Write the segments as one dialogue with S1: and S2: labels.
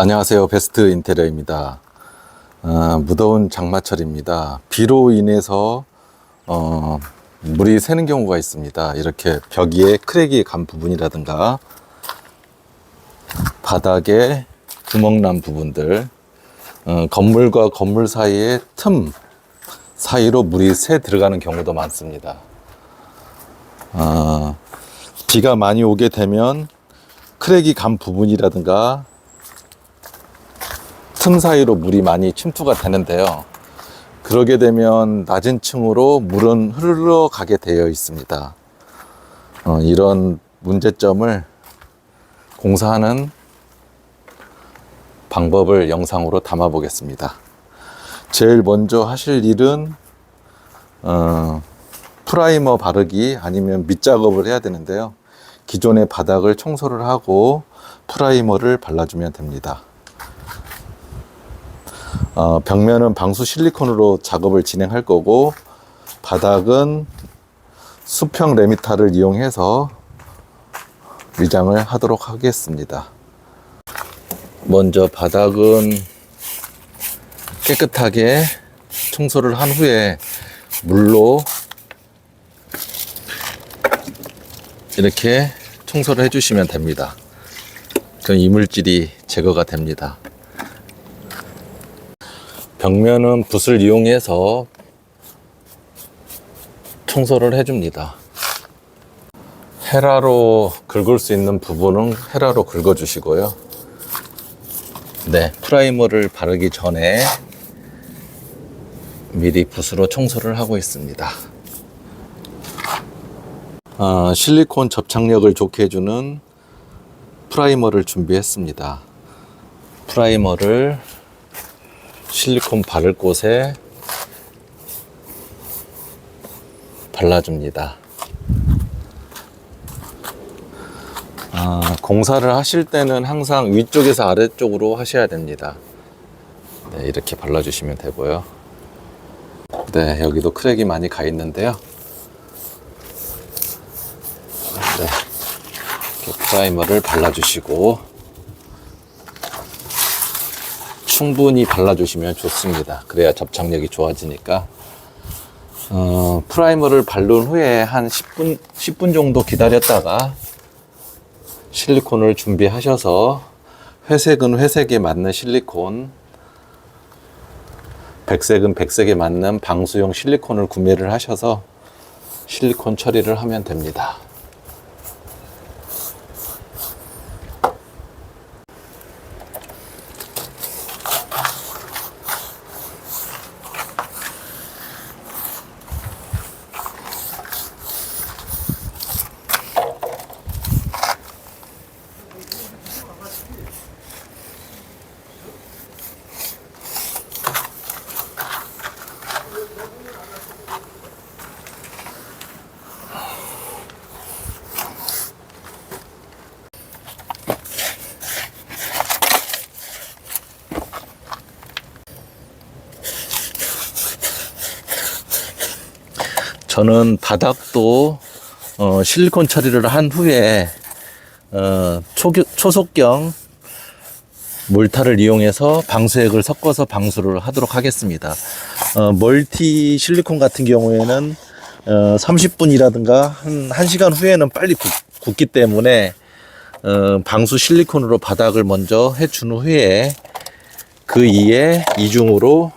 S1: 안녕하세요. 베스트 인테리어입니다. 무더운 장마철입니다. 비로 인해서 물이 새는 경우가 있습니다. 이렇게 벽에 크랙이 간 부분이라든가 바닥에 구멍 난 부분들, 건물과 건물 사이의 틈 사이로 물이 새 들어가는 경우도 많습니다. 비가 많이 오게 되면 크랙이 간 부분이라든가 틈 사이로 물이 많이 침투가 되는데요. 그러게 되면 낮은 층으로 물은 흘러가게 되어 있습니다. 이런 문제점을 공사하는 방법을 영상으로 담아 보겠습니다. 제일 먼저 하실 일은 프라이머 바르기 아니면 밑작업을 해야 되는데요. 기존의 바닥을 청소를 하고 프라이머를 발라주면 됩니다. 벽면은 방수 실리콘으로 작업을 진행할 거고, 바닥은 수평 레미타를 이용해서 위장을 하도록 하겠습니다. 먼저 바닥은 깨끗하게 청소를 한 후에 물로 이렇게 청소를 해주시면 됩니다. 그럼 이물질이 제거가 됩니다. 벽면은 붓을 이용해서 청소를 해줍니다. 헤라로 긁을 수 있는 부분은 헤라로 긁어주시고요. 네, 프라이머를 바르기 전에 미리 붓으로 청소를 하고 있습니다. 실리콘 접착력을 좋게 해주는 프라이머를 준비했습니다. 프라이머를 실리콘 바를 곳에 발라줍니다. 공사를 하실 때는 항상 위쪽에서 아래쪽으로 하셔야 됩니다. 네, 이렇게 발라주시면 되고요. 네, 여기도 크랙이 많이 가 있는데요. 네, 이렇게 프라이머를 발라주시고 충분히 발라주시면 좋습니다. 그래야 접착력이 좋아지니까. 프라이머를 바른 후에 한 10분 정도 기다렸다가 실리콘을 준비하셔서 회색은 회색에 맞는 실리콘, 백색은 백색에 맞는 방수용 실리콘을 구매를 하셔서 실리콘 처리를 하면 됩니다. 저는 바닥도 실리콘 처리를 한 후에 초속경 몰타를 이용해서 방수액을 섞어서 방수를 하도록 하겠습니다. 멀티 실리콘 같은 경우에는 30분이라든가 한 1시간 후에는 빨리 굳기 때문에 방수 실리콘으로 바닥을 먼저 해준 후에 그 이에 이중으로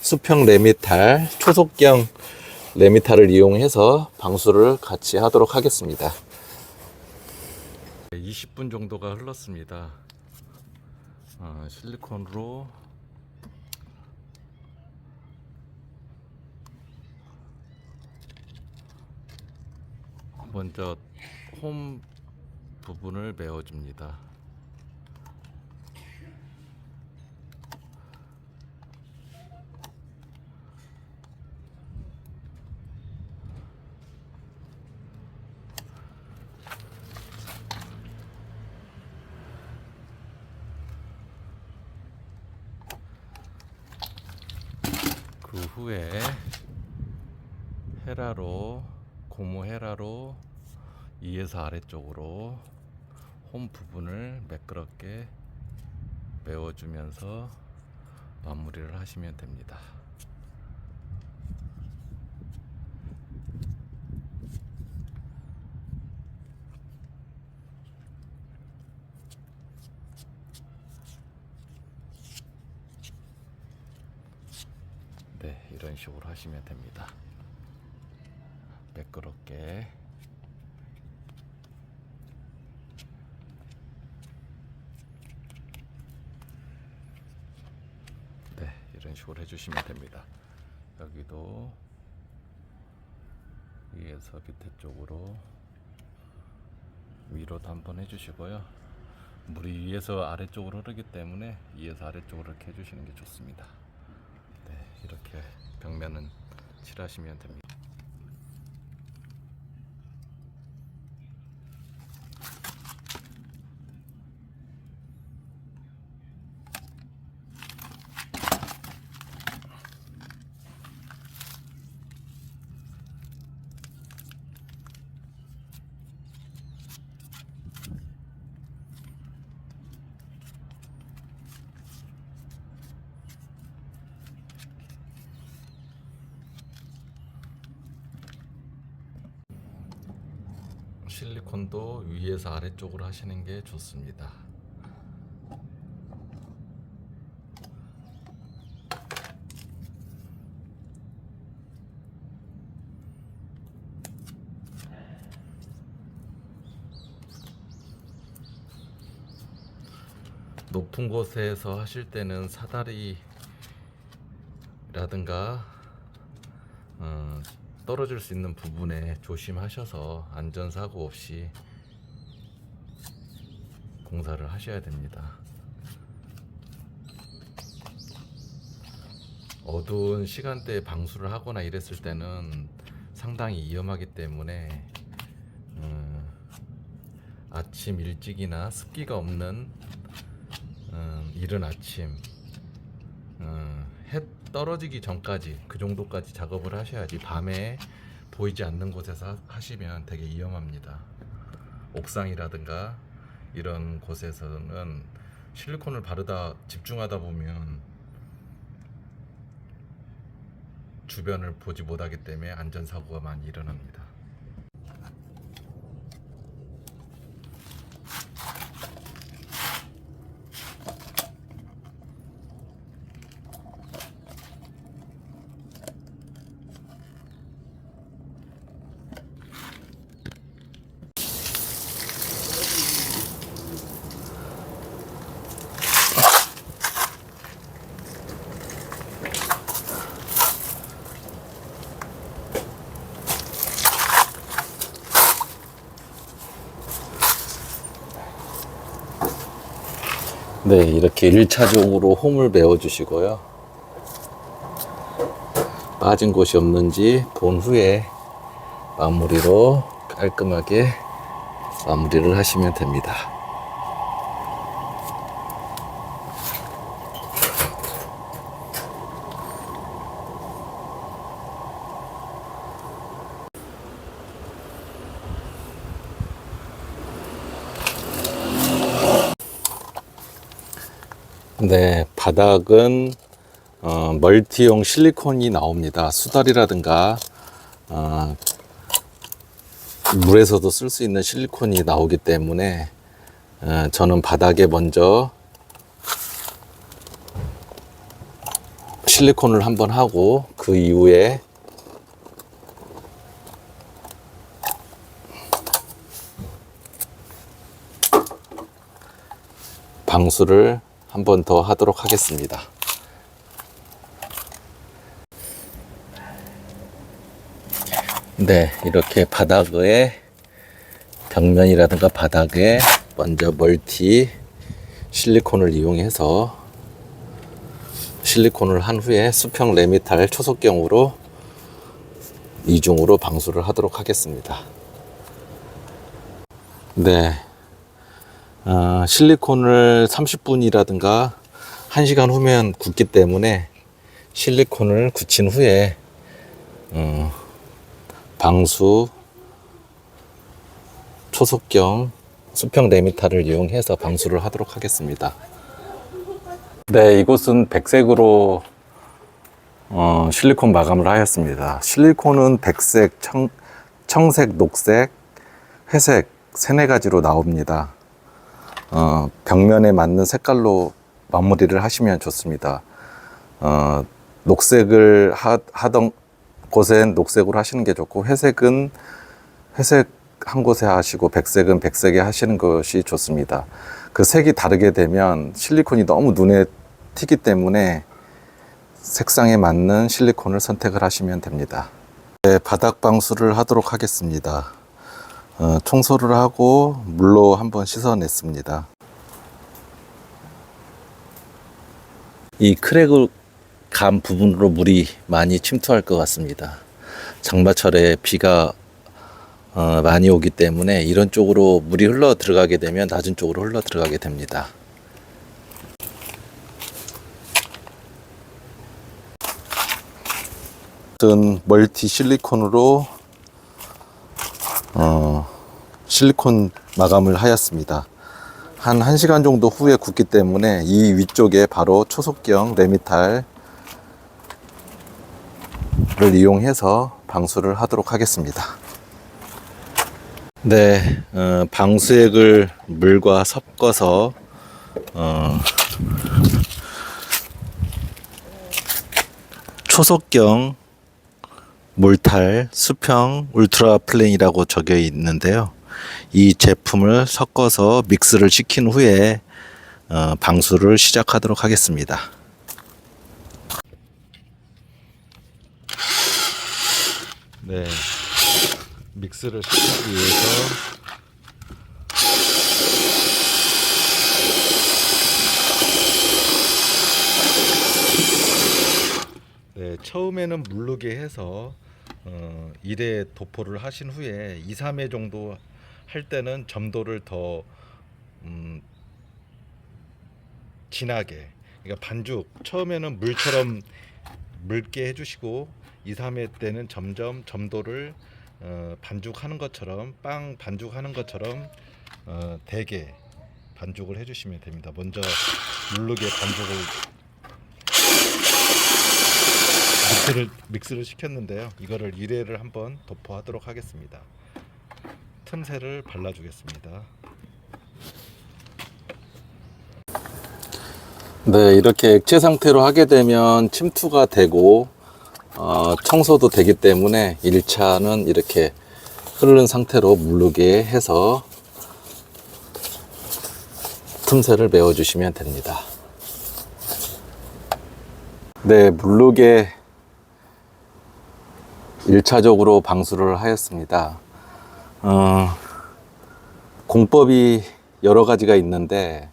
S1: 수평 레미탈, 초속경 레미타를 이용해서 방수를 같이 하도록 하겠습니다. 20분 정도가 흘렀습니다. 실리콘으로 먼저 홈 부분을 메워줍니다. 그 후에 헤라로, 고무 헤라로 위에서 아래쪽으로 홈 부분을 매끄럽게 메워주면서 마무리를 하시면 됩니다. 네, 이런 식으로 하시면 됩니다. 매끄럽게. 네, 이런 식으로 해주시면 됩니다. 여기도 위에서 밑에 쪽으로 위로도 한번 해주시고요. 물이 위에서 아래쪽으로 흐르기 때문에 위에서 아래쪽으로 이렇게 해주시는 게 좋습니다. 네, 이렇게 벽면은 칠하시면 됩니다. 실리콘도 위에서 아래쪽으로 하시는 게 좋습니다. 높은 곳에서 하실 때는 사다리라든가 떨어질 수 있는 부분에 조심하셔서 안전사고 없이 공사를 하셔야 됩니다. 어두운 시간대에 방수를 하거나 이랬을 때는 상당히 위험하기 때문에 아침 일찍이나 습기가 없는 이른 아침 해 떨어지기 전까지 그 정도까지 작업을 하셔야지 밤에 보이지 않는 곳에서 하시면 되게 위험합니다. 옥상이라든가 이런 곳에서는 실리콘을 바르다 집중하다 보면 주변을 보지 못하기 때문에 안전사고가 많이 일어납니다. 네, 이렇게 1차적으로 홈을 메워 주시고요. 빠진 곳이 없는지 본 후에 마무리로 깔끔하게 마무리를 하시면 됩니다. 네, 바닥은 멀티용 실리콘이 나옵니다. 수달이라든가 물에서도 쓸 수 있는 실리콘이 나오기 때문에 저는 바닥에 먼저 실리콘을 한번 하고 그 이후에 방수를 한 번 더 하도록 하겠습니다. 네, 이렇게 바닥에 벽면이라든가 바닥에 먼저 멀티 실리콘을 이용해서 실리콘을 한 후에 수평 레미탈 초속경으로 이중으로 방수를 하도록 하겠습니다. 네, 실리콘을 30분이라든가 1시간 후면 굳기 때문에 실리콘을 굳힌 후에 방수 초속경 수평 레미탈을 이용해서 방수를 하도록 하겠습니다. 네, 이곳은 백색으로 실리콘 마감을 하였습니다. 실리콘은 백색, 청색, 녹색, 회색 세네 가지로 나옵니다. 벽면에 맞는 색깔로 마무리를 하시면 좋습니다. 녹색을 하던 곳엔 녹색으로 하시는 게 좋고, 회색은 회색 한 곳에 하시고, 백색은 백색에 하시는 것이 좋습니다. 그 색이 다르게 되면 실리콘이 너무 눈에 튀기 때문에 색상에 맞는 실리콘을 선택을 하시면 됩니다. 네, 바닥 방수를 하도록 하겠습니다. 청소를 하고 물로 한번 씻어냈습니다. 이 크랙을 간 부분으로 물이 많이 침투할 것 같습니다. 장마철에 비가 많이 오기 때문에 이런 쪽으로 물이 흘러 들어가게 되면 낮은 쪽으로 흘러 들어가게 됩니다. 멀티 실리콘으로 실리콘 마감을 하였습니다. 한 1시간 정도 후에 굳기 때문에 이 위쪽에 바로 초속경 레미탈을 이용해서 방수를 하도록 하겠습니다. 네, 방수액을 물과 섞어서 초속경 몰탈 수평 울트라 플레인이라고 적혀 있는데요. 이 제품을 섞어서 믹스를 시킨 후에 방수를 시작하도록 하겠습니다. 네, 믹스를 시키기 위해서 처음에는 물르게 해서 1회 도포를 하신 후에 2, 3회 정도 할 때는 점도를 더 진하게, 그러니까 반죽 처음에는 물처럼 묽게 해주시고 2, 3회 때는 점점 점도를 반죽하는 것처럼, 빵 반죽하는 것처럼 되게 반죽을 해주시면 됩니다. 먼저 물르게 반죽을 믹스를 시켰는데요. 이거를 1회를 한번 도포하도록 하겠습니다. 틈새를 발라주겠습니다. 네, 이렇게 액체 상태로 하게 되면 침투가 되고 청소도 되기 때문에 1차는 이렇게 흐르는 상태로 물르게 해서 틈새를 메워주시면 됩니다. 네, 물르게 1차적으로 방수를 하였습니다. 공법이 여러 가지가 있는데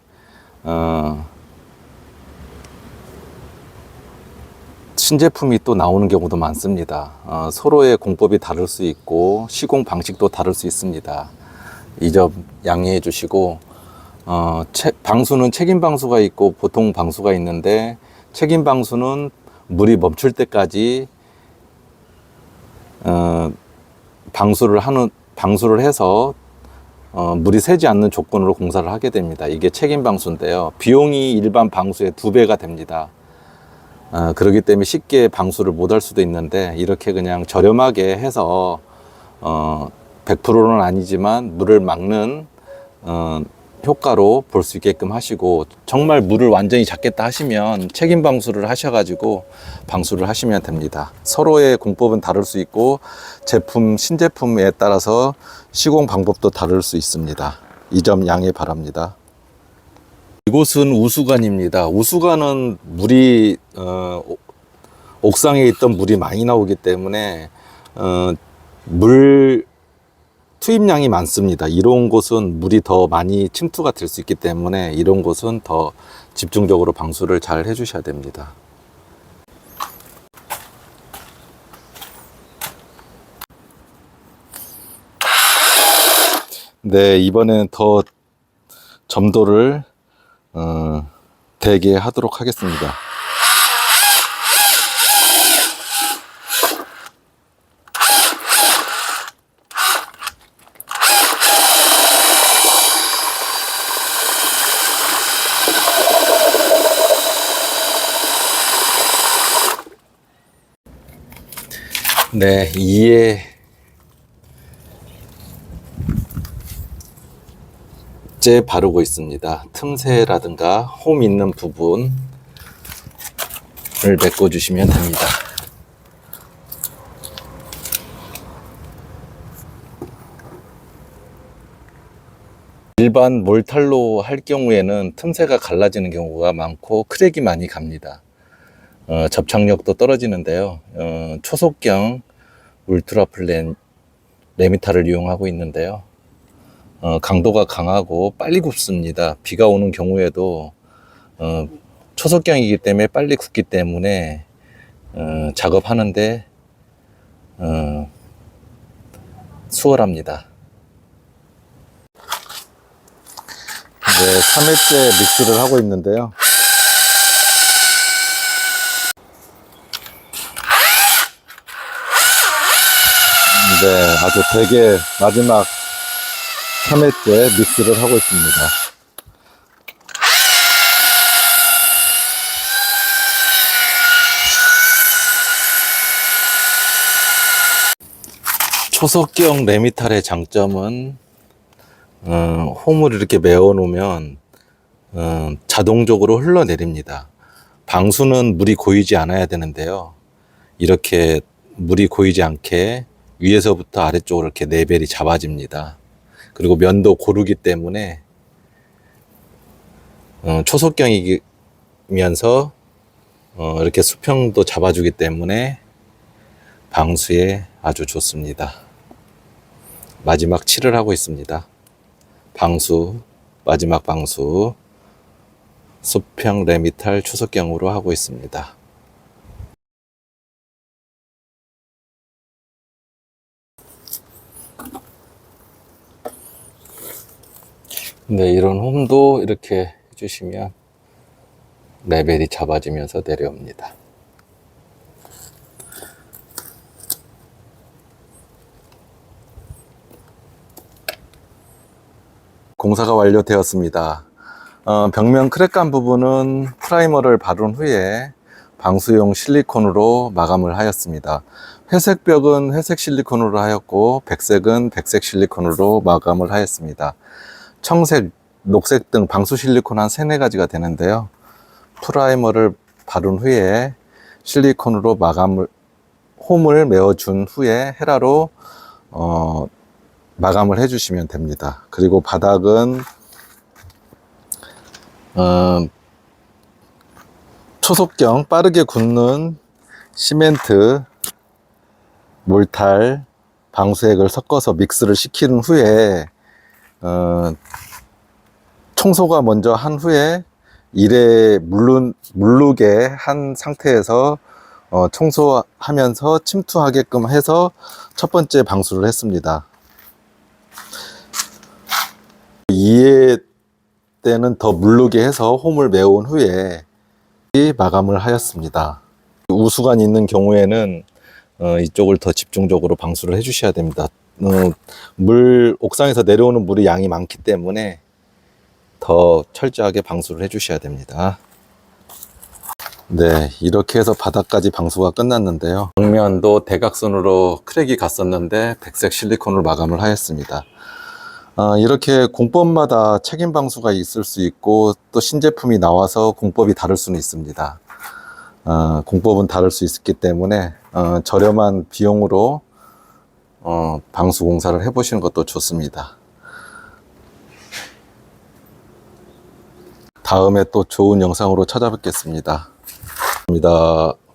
S1: 신제품이 또 나오는 경우도 많습니다. 서로의 공법이 다를 수 있고 시공 방식도 다를 수 있습니다. 이 점 양해해 주시고, 방수는 책임 방수가 있고 보통 방수가 있는데, 책임 방수는 물이 멈출 때까지 방수를 해서 물이 새지 않는 조건으로 공사를 하게 됩니다. 이게 책임 방수인데요. 비용이 일반 방수의 2배가 됩니다. 그렇기 때문에 쉽게 방수를 못 할 수도 있는데, 이렇게 그냥 저렴하게 해서 100%는 아니지만 물을 막는 효과로 볼 수 있게끔 하시고, 정말 물을 완전히 잡겠다 하시면 책임 방수를 하셔가지고 방수를 하시면 됩니다. 서로의 공법은 다를 수 있고 신제품에 따라서 시공 방법도 다를 수 있습니다. 이 점 양해 바랍니다. 이곳은 우수관입니다. 우수관은 물이 옥상에 있던 물이 많이 나오기 때문에 물 투입량이 많습니다. 이런 곳은 물이 더 많이 침투가 될 수 있기 때문에 이런 곳은 더 집중적으로 방수를 잘 해주셔야 됩니다. 네, 이번엔 더 점도를 되게 하도록 하겠습니다. 네, 이에 째 바르고 있습니다. 틈새라든가 홈 있는 부분을 메꿔주시면 됩니다. 일반 몰탈로 할 경우에는 틈새가 갈라지는 경우가 많고 크랙이 많이 갑니다. 접착력도 떨어지는데요. 초속경 울트라플랜 레미타를 이용하고 있는데요. 강도가 강하고 빨리 굽습니다. 비가 오는 경우에도 초속경이기 때문에 빨리 굽기 때문에 작업하는데 수월합니다. 네, 3회째 믹스를 하고 있는데요. 네, 아주 되게 마지막 3회째 믹스를 하고 있습니다. 초속경 레미탈의 장점은 홈을 이렇게 메워 놓으면 자동적으로 흘러내립니다. 방수는 물이 고이지 않아야 되는데요. 이렇게 물이 고이지 않게 위에서부터 아래쪽으로 이렇게 레벨이 잡아집니다. 그리고 면도 고르기 때문에 초속경이면서 이렇게 수평도 잡아주기 때문에 방수에 아주 좋습니다. 마지막 칠을 하고 있습니다. 방수, 마지막 방수, 수평 레미탈 초속경으로 하고 있습니다. 네, 이런 홈도 이렇게 해주시면 레벨이 잡아지면서 내려옵니다. 공사가 완료되었습니다. 벽면 크랙간 부분은 프라이머를 바른 후에 방수용 실리콘으로 마감을 하였습니다. 회색 벽은 회색 실리콘으로 하였고 백색은 백색 실리콘으로 마감을 하였습니다. 청색, 녹색 등 방수 실리콘 한 3, 4가지가 되는데요. 프라이머를 바른 후에 실리콘으로 홈을 메워준 후에 헤라로 마감을 해주시면 됩니다. 그리고 바닥은 초속경 빠르게 굳는 시멘트, 몰탈, 방수액을 섞어서 믹스를 시킨 후에 청소가 먼저 한 후에 이래 물르게 한 상태에서 청소하면서 침투하게끔 해서 첫 번째 방수를 했습니다. 2회 때는 더 물르게 해서 홈을 메운 후에 마감을 하였습니다. 우수관이 있는 경우에는 이쪽을 더 집중적으로 방수를 해 주셔야 됩니다. 옥상에서 내려오는 물이 양이 많기 때문에 더 철저하게 방수를 해 주셔야 됩니다. 네, 이렇게 해서 바닥까지 방수가 끝났는데요. 벽면도 대각선으로 크랙이 갔었는데 백색 실리콘으로 마감을 하였습니다. 이렇게 공법마다 책임 방수가 있을 수 있고 또 신제품이 나와서 공법이 다를 수는 있습니다. 공법은 다를 수 있기 때문에 저렴한 비용으로 방수 공사를 해보시는 것도 좋습니다. 다음에 또 좋은 영상으로 찾아뵙겠습니다. 감사합니다.